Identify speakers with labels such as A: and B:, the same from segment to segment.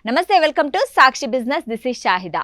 A: నమస్తే, welcome to Sakshi business. This is Shahida.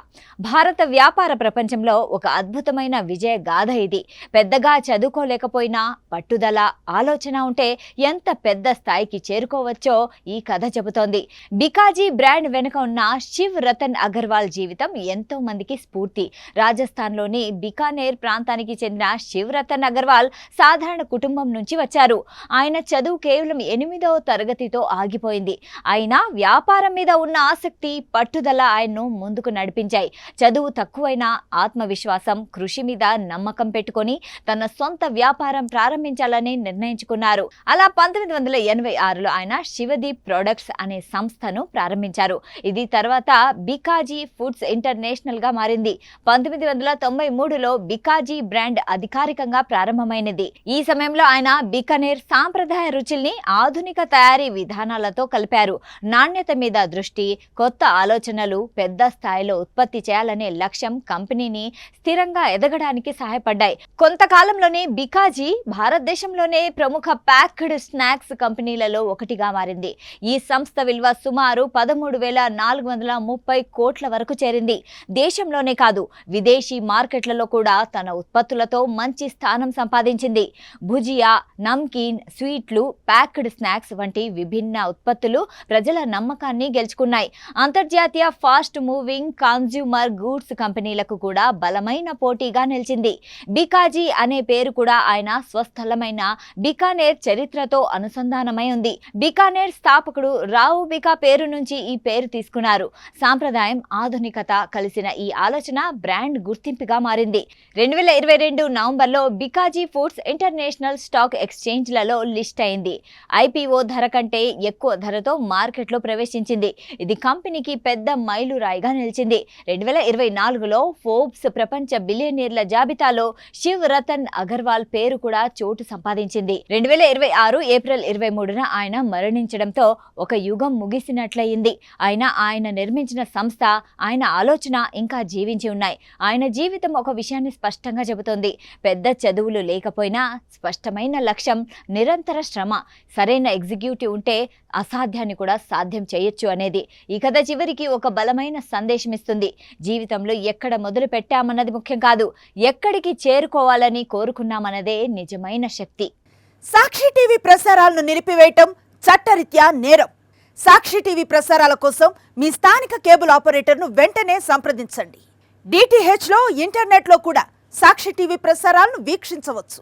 A: భారత వ్యాపార ప్రపంచంలో ఒక అద్భుతమైన విజయ గాథ ఇది. పెద్దగా చదువుకోలేకపోయినా పట్టుదల, ఆలోచన ఉంటే ఎంత పెద్ద స్థాయికి చేరుకోవచ్చో ఈ కథ చెబుతోంది. బికాజీ బ్రాండ్ వెనుక ఉన్న శివ్ రతన్ అగర్వాల్ జీవితం ఎంతో మందికి స్ఫూర్తి. రాజస్థాన్లోని బికానేర్ ప్రాంతానికి చెందిన శివ్ రతన్ అగర్వాల్ సాధారణ కుటుంబం నుంచి వచ్చారు. ఆయన చదువు కేవలం 8వ తరగతితో ఆగిపోయింది. అయినా వ్యాపారం మీద ఉన్న ఆసక్తి, పట్టుదల ఆయన్ను ముందుకు నడిపించాయి. చదువు తక్కువైనా ఆత్మవిశ్వాసం, కృషి మీద నమ్మకం పెట్టుకొని తన సొంత వ్యాపారం ప్రారంభించాలని నిర్ణయించుకున్నారు. అలా 1986లో ఆయన శివదీప్ ప్రొడక్ట్స్ అనే సంస్థను ప్రారంభించారు. ఇది తర్వాత బికాజీ ఫుడ్స్ ఇంటర్నేషనల్ గా మారింది. 1993లో బికాజీ బ్రాండ్ అధికారికంగా ప్రారంభమైనది. ఈ సమయంలో ఆయన బికనేర్ సాంప్రదాయ రుచుల్ని ఆధునిక తయారీ విధానాలతో కలిపారు. నాణ్యత మీద దృష్టి, కొత్త ఆలోచనలు, పెద్ద స్థాయిలో ఉత్పత్తి చేయాలనే లక్ష్యం కంపెనీని స్థిరంగా ఎదగడానికి సహాయపడ్డాయి. కొంతకాలంలోనే బికాజీ భారతదేశంలోనే ప్రముఖ ప్యాక్డ్ స్నాక్స్ కంపెనీలలో ఒకటిగా మారింది. ఈ సంస్థ విలువ సుమారు 13,430 కోట్ల వరకు చేరింది. దేశంలోనే కాదు, విదేశీ మార్కెట్లలో కూడా తన ఉత్పత్తులతో మంచి స్థానం సంపాదించింది. భుజియా, నమ్కీన్, స్వీట్లు, ప్యాక్డ్ స్నాక్స్ వంటి విభిన్న ఉత్పత్తులు ప్రజల నమ్మకాన్ని గెలుచుకున్నాయి. అంతర్జాతీయ ఫాస్ట్ మూవింగ్ కన్స్యూమర్ గూడ్స్ కంపెనీలకు కూడా బలమైన పోటీగా నిలిచింది. బికాజీ అనే పేరు కూడా ఆయన స్వస్థలమైన బికానేర్ చరిత్రతో అనుసంధానమై ఉంది. బికానేర్ స్థాపకుడు రావు బికా పేరు నుంచి ఈ పేరు తీసుకున్నారు. సాంప్రదాయం, ఆధునికత కలిసిన ఈ ఆలోచన బ్రాండ్ గుర్తింపుగా మారింది. 2022 నవంబర్లో బికాజీ ఫుడ్స్ ఇంటర్నేషనల్ స్టాక్ ఎక్స్చేంజ్లలో లిస్ట్ అయింది. ఐపీఓ ధర కంటే ఎక్కువ ధరతో మార్కెట్లో ప్రవేశించింది. ఇది కంపెనీకి పెద్ద మైలురాయిగా నిలిచింది. 2024లో ఫోర్బ్స్ ప్రపంచ బిలియనీర్ల జాబితాలో శివ్ రతన్ అగర్వాల్ పేరు కూడా చోటు సంపాదించింది. 2026 ఏప్రిల్ 23న ఆయన మరణించడంతో ఒక యుగం ముగిసినట్లయింది. ఆయన నిర్మించిన సంస్థ, ఆయన ఆలోచన ఇంకా జీవించి ఉన్నాయి. ఆయన జీవితం ఒక విషయాన్ని స్పష్టంగా చెబుతోంది. పెద్ద చదువులు లేకపోయినా స్పష్టమైన లక్ష్యం, నిరంతర శ్రమ, సరైన ఎగ్జిక్యూటివ్ ఉంటే అసాధ్యాన్ని కూడా సాధ్యం చేయొచ్చు అనేది. ఈ కథ చివరికి ఒక బలమైన సందేశం ఇస్తుంది. జీవితంలో ఎక్కడ మొదలు పెట్టామన్నది ముఖ్యం కాదు, ఎక్కడికి చేరుకోవాలని కోరుకున్నామన్నదే నిజమైన శక్తి.
B: సాక్షి టీవీ ప్రసారాలను నిలిపివేయటం చట్టరీత్యా నేరం. సాక్షి టీవీ ప్రసారాల కోసం మీ స్థానిక కేబుల్ ఆపరేటర్ను వెంటనే సంప్రదించండి. DTHలో, ఇంటర్నెట్లో కూడా సాక్షి టీవీ ప్రసారాలను వీక్షించవచ్చు.